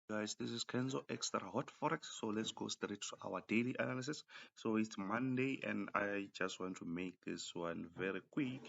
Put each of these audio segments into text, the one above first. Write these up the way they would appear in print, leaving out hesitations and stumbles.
Guys, this is Kenzo Xtrahot Forex. So let's go straight to our daily analysis. So it's Monday, and I just want to make this one very quick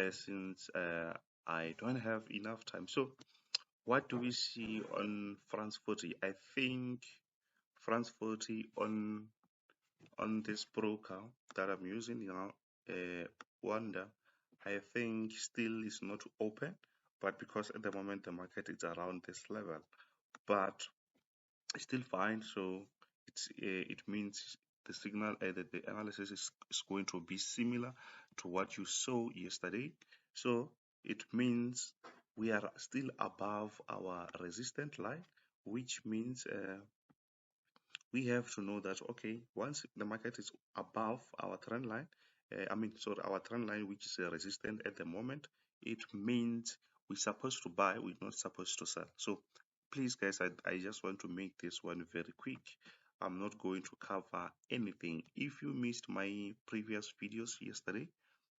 since I don't have enough time. So what do we see on France40? I think France40 on this broker that I'm using now, Wanda, I think still is not open, but because at the moment the market is around this level, but still fine. So it means the signal that the analysis is going to be similar to what you saw yesterday. So it means we are still above our resistance line, which means we have to know that okay, once the market is above our trend line, our trend line, which is a resistance at the moment, it means we're supposed to buy, we're not supposed to sell. So please guys, I just want to make this one very quick. I'm not going to cover anything. If you missed my previous videos yesterday,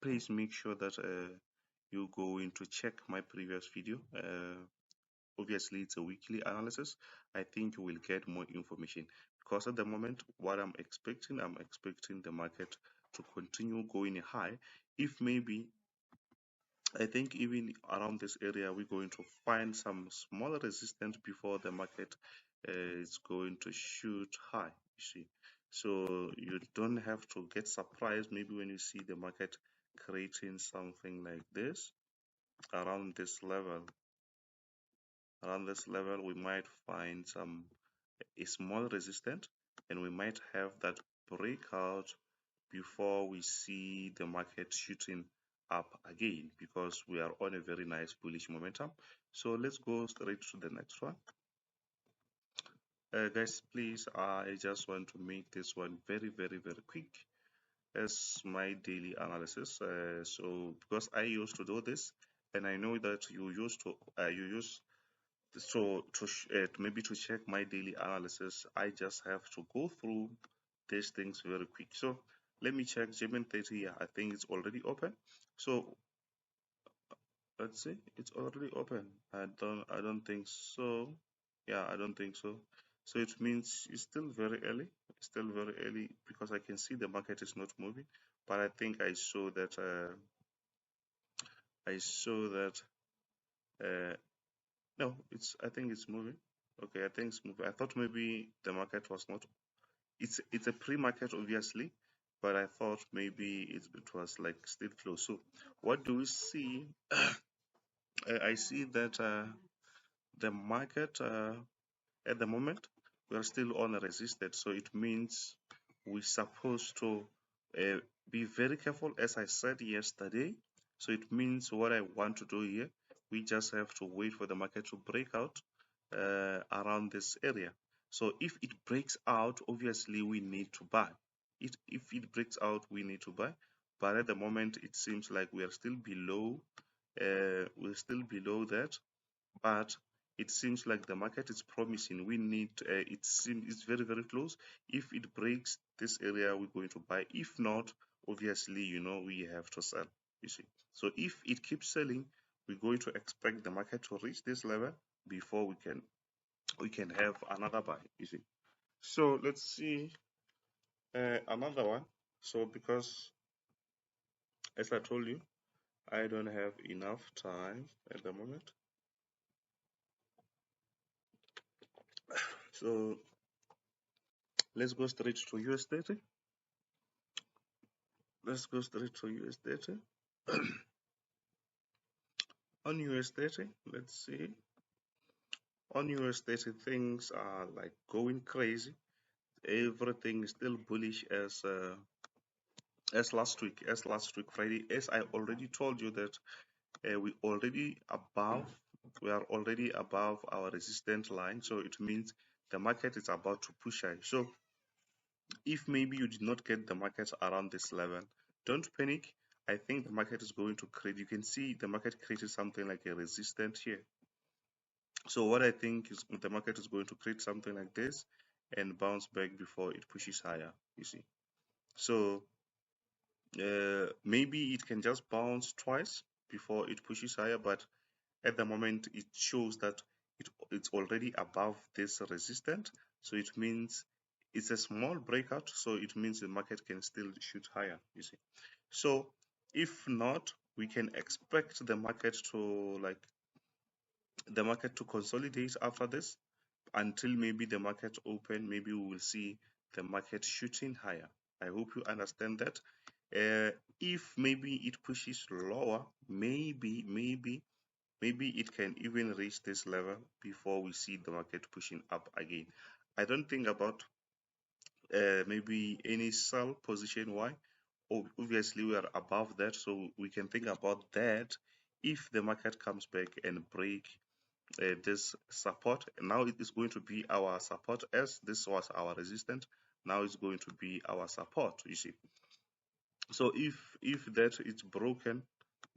please make sure that you go in to check my previous video. Obviously it's a weekly analysis. I think you will get more information, because at the moment what I'm expecting the market to continue going high. If maybe, I think even around this area we're going to find some smaller resistance before the market is going to shoot high, you see. So you don't have to get surprised maybe when you see the market creating something like this around this level. Around this level we might find a small resistance, and we might have that breakout before we see the market shooting up again, because we are on a very nice bullish momentum. So let's go straight to the next one. Guys, please, I just want to make this one very quick as my daily analysis. So because I used to do this, and I know that you used to maybe to check my daily analysis, I just have to go through these things very quick. So let me check German 30 here. I think it's already open. So let's see, it's already open. I don't think so. Yeah, I don't think so. So it means it's still very early. It's still very early because I can see the market is not moving. But I think I saw that uh, no, I think it's moving. Okay, I think it's moving. I thought maybe the market was not. It's a pre-market obviously, but I thought maybe it was like still close. So what do we see? I see that the market at the moment we are still on a resistance. So it means we're supposed to uh, be very careful, as I said yesterday. So it means what I want to do here, we just have to wait for the market to break out around this area. So if it breaks out, obviously we need to buy. If it breaks out, we need to buy. But at the moment, it seems like we are still below. We're still below that, but it seems like the market is promising. We need. It's very close. If it breaks this area, we're going to buy. If not, obviously, we have to sell. You see. So if it keeps selling, we're going to expect the market to reach this level before we can have another buy. You see. So let's see another one. So because, as I told you, I don't have enough time at the moment. So let's go straight to US30. Let's go straight to US30. On US30, let's see. On US30, things are like going crazy. Everything is still bullish as last week Friday. As I already told you that we are already above our resistance line. So it means the market is about to push high. So if maybe you did not get the market around this level, don't panic. I think the market is going to create, you can see the market created something like a resistance here. So what I think is the market is going to create something like this and bounce back before it pushes higher, you see. So maybe it can just bounce twice before it pushes higher, but at the moment it shows that it's already above this resistance, so it means it's a small breakout, so it means the market can still shoot higher, you see. So if not, we can expect the market to consolidate after this until maybe the market open. Maybe we will see the market shooting higher. I hope you understand that. If maybe it pushes lower, maybe it can even reach this level before we see the market pushing up again. I don't think about maybe any sell position. Why? Obviously we are above that, so we can think about that if the market comes back and break this support. Now it is going to be our support, as this was our resistance. Now it's going to be our support, you see. So if that is broken,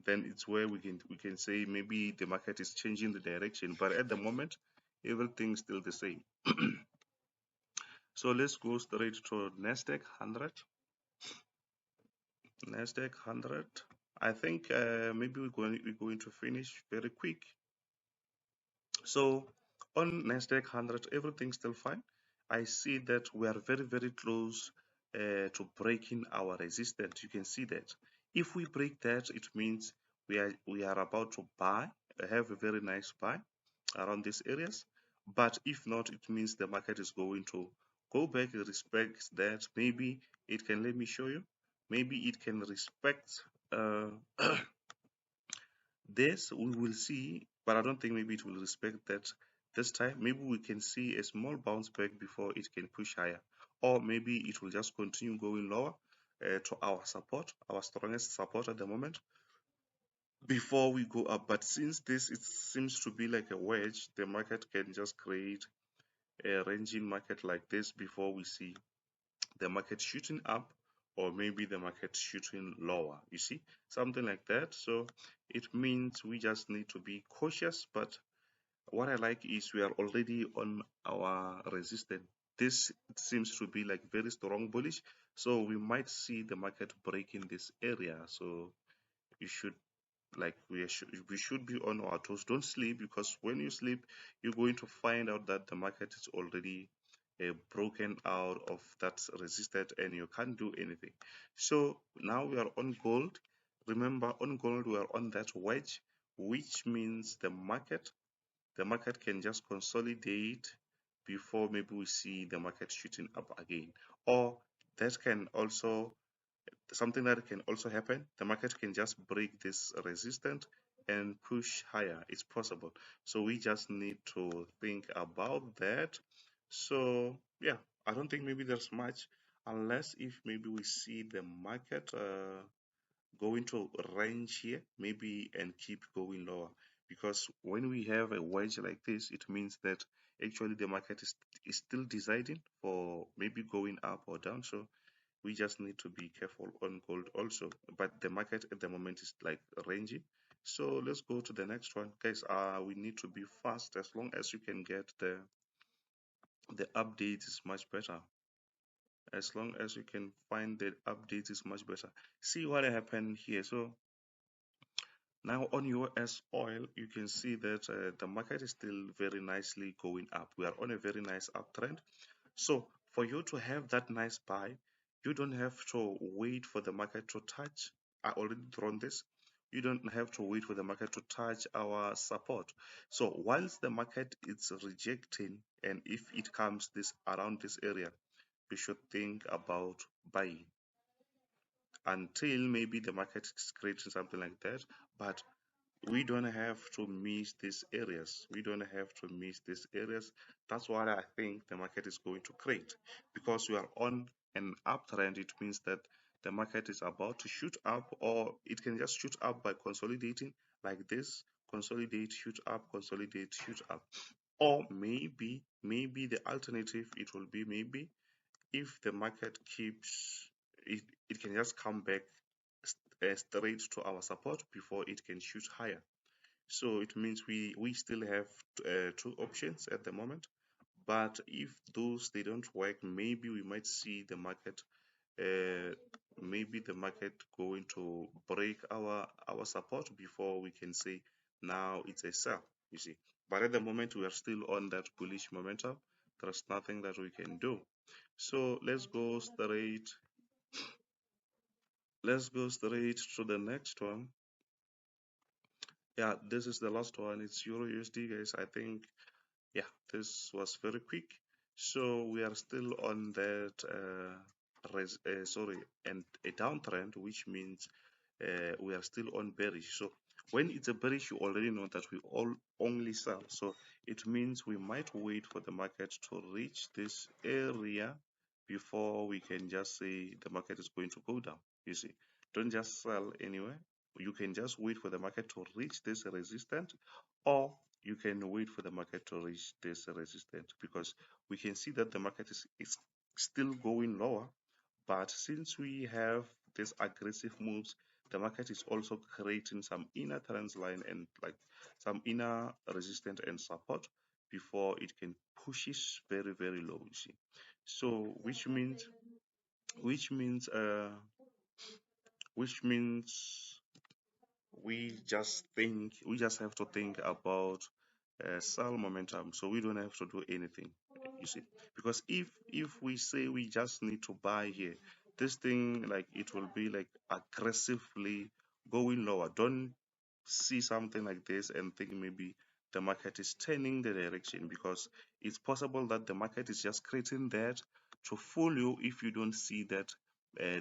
then it's where we can say maybe the market is changing the direction, but at the moment everything's still the same. So let's go straight to NASDAQ 100. NASDAQ 100. I think maybe we're going to finish very quick. So on NASDAQ 100, everything's still fine. I see that we are very close to breaking our resistance. You can see that. If we break that, it means we are about to buy, have a very nice buy around these areas. But if not, it means the market is going to go back and respect that. Maybe it can, let me show you. Maybe it can respect this, we will see, but I don't think maybe it will respect that this time. Maybe we can see a small bounce back before it can push higher, or maybe it will just continue going lower to our support, our strongest support at the moment, before we go up. But since this, it seems to be like a wedge, the market can just create a ranging market like this before we see the market shooting up, or maybe the market shooting lower, you see, something like that. So it means we just need to be cautious. But what I like is we are already on our resistance. This seems to be like very strong bullish, so we might see the market breaking this area. So you should, like, we should be on our toes. Don't sleep, because when you sleep, you're going to find out that the market is already broken out of that resistance and you can't do anything. So now we are on gold. Remember, on gold we are on that wedge, which means the market can just consolidate before maybe we see the market shooting up again. Or that can also, something that can also happen, the market can just break this resistance and push higher. It's possible. So we just need to think about that. So yeah, I don't think maybe there's much, unless if maybe we see the market going to range here maybe and keep going lower, because when we have a wedge like this, it means that actually the market is still deciding for maybe going up or down. So we just need to be careful on gold also. But the market at the moment is like ranging. So let's go to the next one, guys. We need to be fast. As long as you can get the update is much better. As long as you can find the update is much better. See what happened here. So now on US oil, you can see that the market is still very nicely going up. We are on a very nice uptrend. So for you to have that nice buy, you don't have to wait for the market to touch. I already drawn this. You don't have to wait for the market to touch our support. So once the market is rejecting, and if it comes this around this area, we should think about buying until maybe the market is creating something like that. But we don't have to miss these areas. We don't have to miss these areas. That's what I think the market is going to create, because we are on an uptrend. It means that the market is about to shoot up, or it can just shoot up by consolidating like this. Consolidate, shoot up, consolidate, shoot up. Or maybe the alternative, it will be maybe if the market keeps it can just come back straight to our support before it can shoot higher. So it means we still have two options at the moment. But if those they don't work, maybe we might see the market maybe the market going to break our support before we can say now it's a sell, you see. But at the moment, we are still on that bullish momentum. There's nothing that we can do. So let's go straight. Let's go straight to the next one. Yeah, this is the last one. It's EURUUSD, guys. I think, yeah, this was very quick. So we are still on that, and a downtrend, which means we are still on bearish. So when it's a bearish, you already know that we all only sell. So it means we might wait for the market to reach this area before we can just say the market is going to go down. You see, don't just sell anywhere. You can just wait for the market to reach this resistance, or you can wait for the market to reach this resistance, because we can see that the market is still going lower. But since we have these aggressive moves, the market is also creating some inner trend line and like some inner resistance and support before it can pushes very very low. You see, so which means uh which means we just have to think about sell momentum, so we don't have to do anything, you see, because if we say we just need to buy here, this thing, like, it will be like aggressively going lower. Don't see something like this and think maybe the market is turning the direction, because it's possible that the market is just creating that to fool you if you don't see that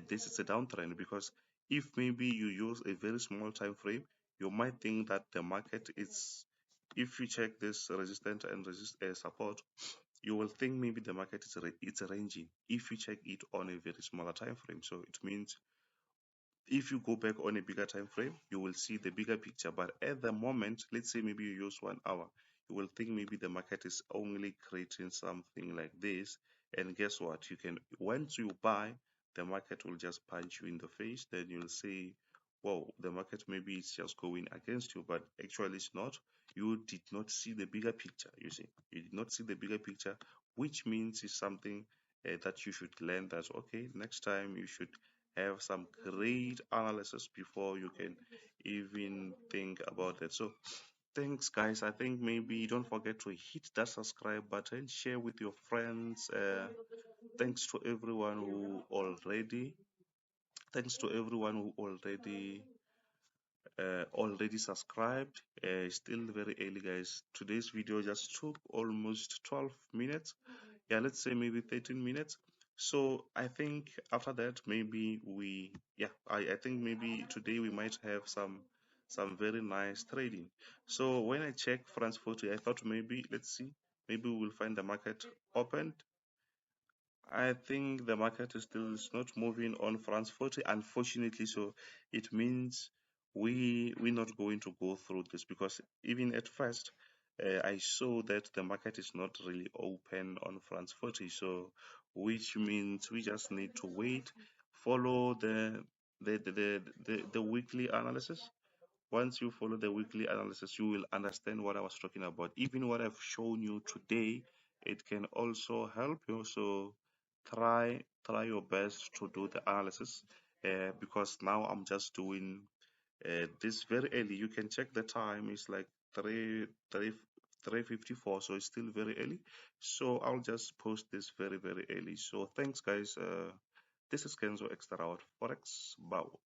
this is a downtrend. Because if maybe you use a very small time frame, you might think that the market is, if you check this resistance and support, you will think maybe the market is it's ranging if you check it on a very smaller time frame. So it means if you go back on a bigger time frame, you will see the bigger picture. But at the moment, let's say maybe you use 1 hour, you will think maybe the market is only creating something like this. And guess what? You can, once you buy, the market will just punch you in the face. Then you'll say, whoa, the market maybe is just going against you, but actually it's not. You did not see the bigger picture. You see, you did not see the bigger picture, which means it's something that you should learn, that okay, next time you should have some great analysis before you can even think about it. So thanks, guys. I think maybe don't forget to hit that subscribe button, share with your friends. Thanks to everyone who already thanks to everyone who already subscribed. Still very early, guys. Today's video just took almost 12 minutes. Yeah, let's say maybe 13 minutes. So I think after that, maybe I think maybe today we might have some very nice trading. So when I check France40, I thought maybe, let's see, maybe we will find the market opened. I think the market is still is not moving on France40, unfortunately. So it means we're not going to go through this, because even at first I saw that the market is not really open on France40. So which means we just need to wait, follow the weekly analysis. Once you follow the weekly analysis, you will understand what I was talking about. Even what I've shown you today, it can also help you. So try your best to do the analysis, because now I'm just doing this very early. You can check the time. It's like 3:54, so it's still very early. So I'll just post this very very early. So thanks, guys. This is Kenzo Xtrahot Forex. Bow.